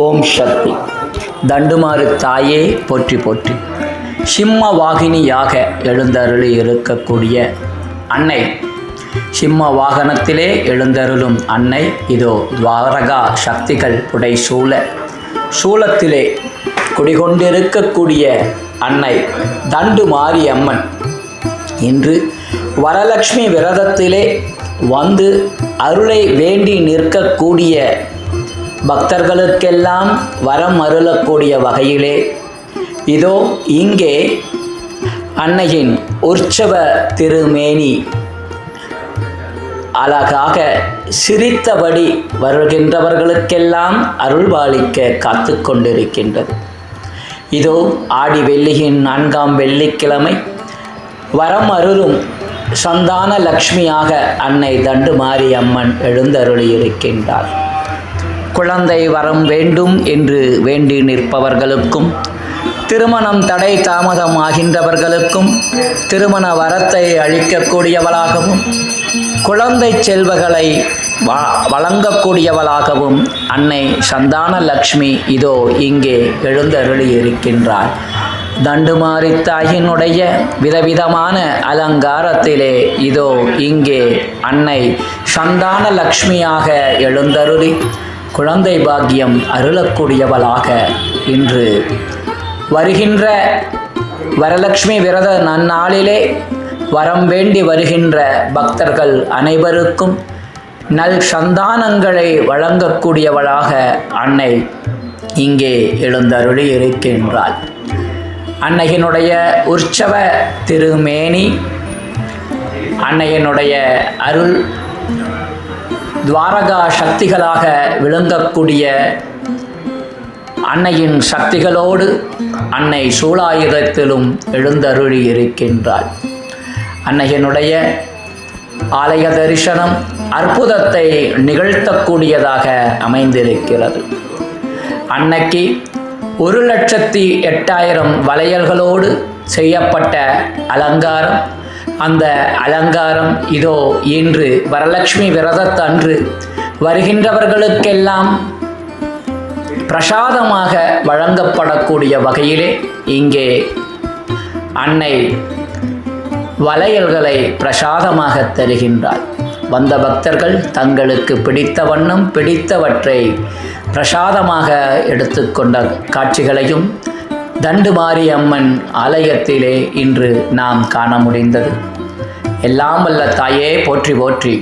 ஓம் சக்தி. தண்டுமாறு தாயே போற்றி போற்றி. சிம்ம வாகினியாக எழுந்தருளி இருக்கக்கூடிய அன்னை, சிம்ம வாகனத்திலே எழுந்தருளும் அன்னை இதோ துவாரகா சக்திகள் புடை சூலத்திலே குடிகொண்டிருக்கக்கூடிய அன்னை தண்டுமாரி அம்மன் இன்று வரலட்சுமி விரதத்திலே வந்து அருளை வேண்டி நிற்கக்கூடிய பக்தர்களுக்கெல்லாம் வரம் அருளக்கூடிய வகையிலே இதோ இங்கே அன்னையின் உற்சவ திருமேனி அழகாக சிரித்தபடி வருகின்றவர்களுக்கெல்லாம் அருள்பாலிக்க காத்து கொண்டிருக்கின்றது. இதோ ஆடி வெள்ளியின் 4ஆம் வெள்ளிக்கிழமை வரம் அருளும் சந்தான லக்ஷ்மியாக அன்னை தண்டுமாரி அம்மன் எழுந்தருளி இருக்கின்றார். குழந்தை வரம் வேண்டும் என்று வேண்டி நிற்பவர்களுக்கும், திருமணம் தடை தாமதமாகின்றவர்களுக்கும் திருமண வரத்தை அளிக்கக்கூடியவளாகவும், குழந்தை செல்வங்களை வழங்கக்கூடியவளாகவும் அன்னை சந்தான லக்ஷ்மி இதோ இங்கே எழுந்தருளி இருக்கின்றார். தண்டுமாரி தாயினுடைய விதவிதமான அலங்காரத்திலே இதோ இங்கே அன்னை சந்தான லக்ஷ்மியாக எழுந்தருளி குழந்தை பாக்கியம் அருளக்கூடியவளாக இன்று வருகின்ற வரலட்சுமி விரத நன்னாளிலே வரம் வேண்டி வருகின்ற பக்தர்கள் அனைவருக்கும் நல் சந்தானங்களை வழங்கக்கூடியவளாக அன்னை இங்கே எழுந்தருளி இருக்கின்றாள். அன்னையினுடைய உற்சவ திருமேனி, அன்னையினுடைய அருள் துவாரகா சக்திகளாக விளங்கக்கூடிய அன்னையின் சக்திகளோடு அன்னை சூலாயுதத்திலும் எழுந்தருளி இருக்கின்றாள். அன்னையினுடைய ஆலய தரிசனம் அற்புதத்தை நிகழ்த்தக்கூடியதாக அமைந்திருக்கிறது. அன்னைக்கு 1,08,000 வளையல்களோடு செய்யப்பட்ட அலங்காரம். அந்த அலங்காரம் இதோ இன்று வரலட்சுமி விரதத்தன்று வருகின்றவர்களுக்கெல்லாம் பிரசாதமாக வழங்கப்படக்கூடிய வகையிலே இங்கே அன்னை வளையல்களை பிரசாதமாக தருகின்றார். வந்த பக்தர்கள் தங்களுக்கு பிடித்த வண்ணம் பிடித்தவற்றை பிரசாதமாக எடுத்துக்கொண்ட காட்சிகளையும் தண்டுமாரி அம்மன் ஆலயத்திலே இன்று நாம் காண முடிந்தது. எல்லாம் வல்ல தாயே போற்றி போற்றி.